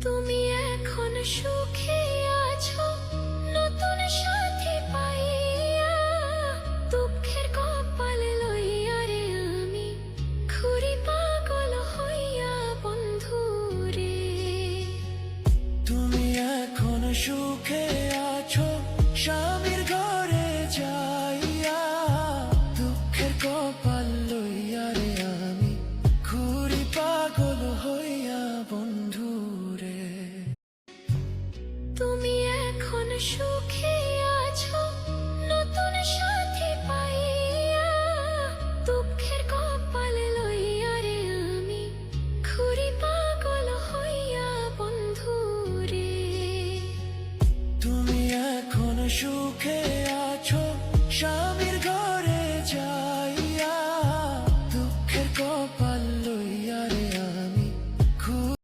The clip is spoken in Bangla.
তুমি এখন সুখে আছো নতুন সাথী পাইয়া, দুঃখের কপাল লইয়া রে আমি ঘুরি পাগল হইয়া বন্ধু রে। তুমি এখন সুখে আছো স্বামীর ঘরে যাইয়া, দুঃখের কপাল লইয়া রে আমি ঘুরি পাগল হইয়া বন্ধু রে। তুমি এখন